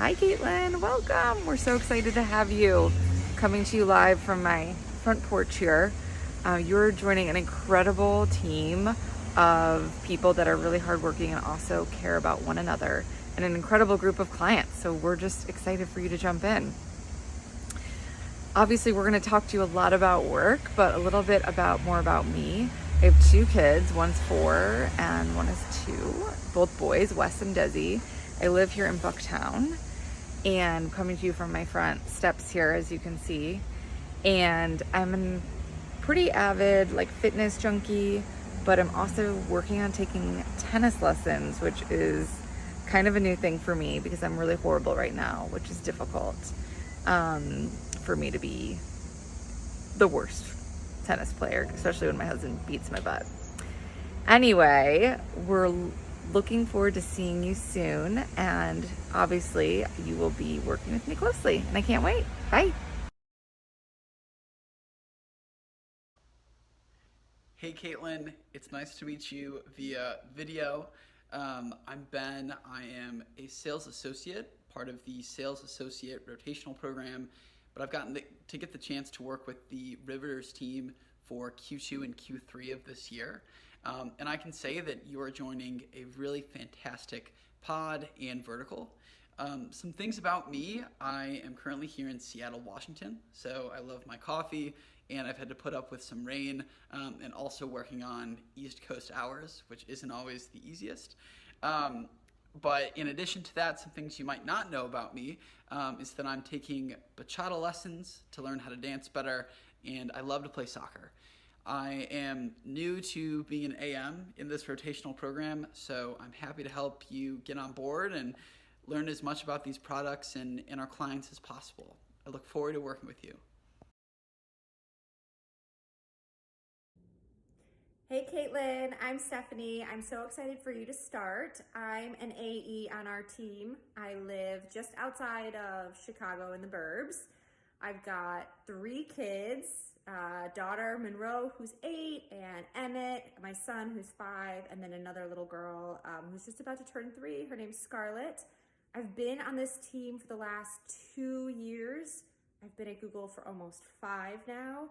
Hi, Caitlin. Welcome. We're so excited to have you coming to you live from my front porch here. You're joining an incredible team of people that are really hardworking and also care about one another, and an incredible group of clients. So we're just excited for you to jump in. Obviously, we're going to talk to you a lot about work, but a little bit more about me. I have two kids. One's 4 and one is 2, both boys, Wes and Desi. I live here in Bucktown, and coming to you from my front steps here, as you can see. And I'm a pretty avid fitness junkie, but I'm also working on taking tennis lessons, which is kind of a new thing for me because I'm really horrible right now, which is difficult for me to be the worst tennis player, especially when my husband beats my butt. Anyway, we're looking forward to seeing you soon, and obviously you will be working with me closely, and I can't wait. Bye. Hey Caitlin, it's nice to meet you via video. I'm Ben. I am a sales associate, part of the sales associate rotational program, but I've gotten to get the chance to work with the Riveters team for Q2 and Q3 of this year. And I can say that you are joining a really fantastic pod and vertical. Some things about me: I am currently here in Seattle, Washington, so I love my coffee, and I've had to put up with some rain, and also working on East Coast hours, which isn't always the easiest. But in addition to that, some things you might not know about me is that I'm taking bachata lessons to learn how to dance better, and I love to play soccer. I am new to being an AM in this rotational program, so I'm happy to help you get on board and learn as much about these products and our clients as possible. I look forward to working with you. Hey Caitlin, I'm Stephanie. I'm so excited for you to start. I'm an AE on our team. I live just outside of Chicago in the burbs. I've got 3 kids, daughter Monroe who's 8, and Emmett, my son who's 5, and then another little girl who's just about to turn 3. Her name's Scarlett. I've been on this team for the last 2 years. I've been at Google for almost 5 now.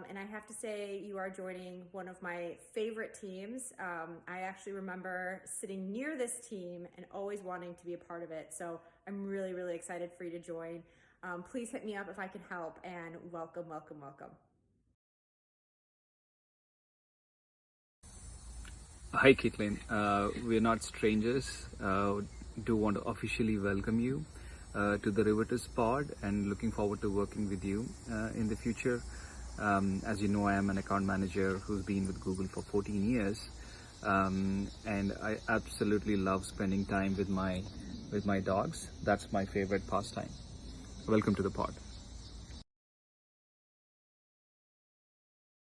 And I have to say, you are joining one of my favorite teams. I actually remember sitting near this team and always wanting to be a part of it. So I'm really, really excited for you to join. Please hit me up if I can help, and welcome, welcome, welcome. Hi, Caitlin. We're not strangers. Do want to officially welcome you to the Riveters pod, and looking forward to working with you in the future. As you know, I am an account manager who's been with Google for 14 years, and I absolutely love spending time with my dogs. That's my favorite pastime. Welcome to the pod.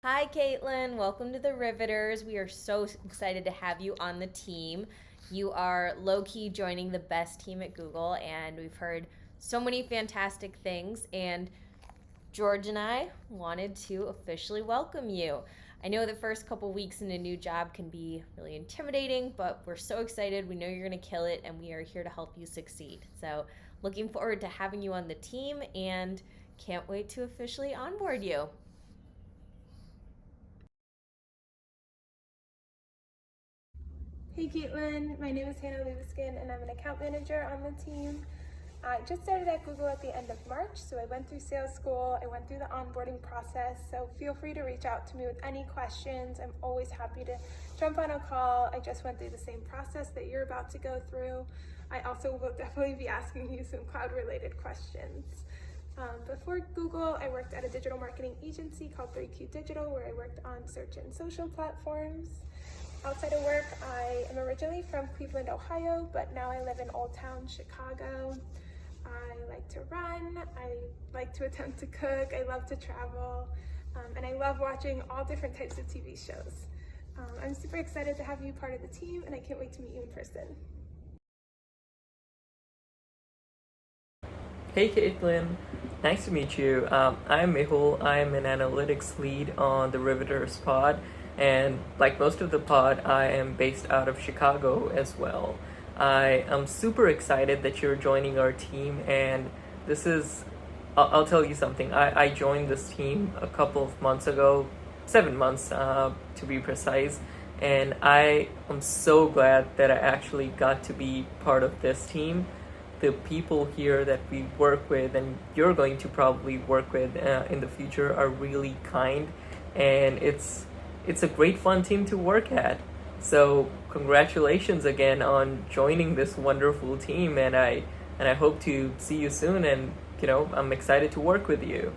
Hi, Caitlin. Welcome to the Riveters. We are so excited to have you on the team. You are low-key joining the best team at Google, and we've heard so many fantastic things, and George and I wanted to officially welcome you. I know the first couple weeks in a new job can be really intimidating, but we're so excited. We know you're going to kill it, and we are here to help you succeed. So looking forward to having you on the team, and can't wait to officially onboard you. Hey Caitlin, my name is Hannah Lewiskin and I'm an account manager on the team. I just started at Google at the end of March, so I went through sales school, I went through the onboarding process, so feel free to reach out to me with any questions. I'm always happy to jump on a call. I just went through the same process that you're about to go through. I also will definitely be asking you some cloud-related questions. Before Google, I worked at a digital marketing agency called 3Q Digital, where I worked on search and social platforms. Outside of work, I am originally from Cleveland, Ohio, but now I live in Old Town, Chicago. I like to run, I like to attempt to cook, I love to travel, and I love watching all different types of TV shows. I'm super excited to have you part of the team, and I can't wait to meet you in person. Hey Caitlin, nice to meet you. I'm Mehul. I'm an analytics lead on the Riveters pod, and like most of the pod, I am based out of Chicago as well. I am super excited that you're joining our team, and this is, I'll tell you something. I joined this team a couple of months ago, 7 months to be precise, and I am so glad that I actually got to be part of this team. The people here that we work with and you're going to probably work with in the future are really kind, and it's a great fun team to work at. So congratulations again on joining this wonderful team, and I hope to see you soon, and I'm excited to work with you.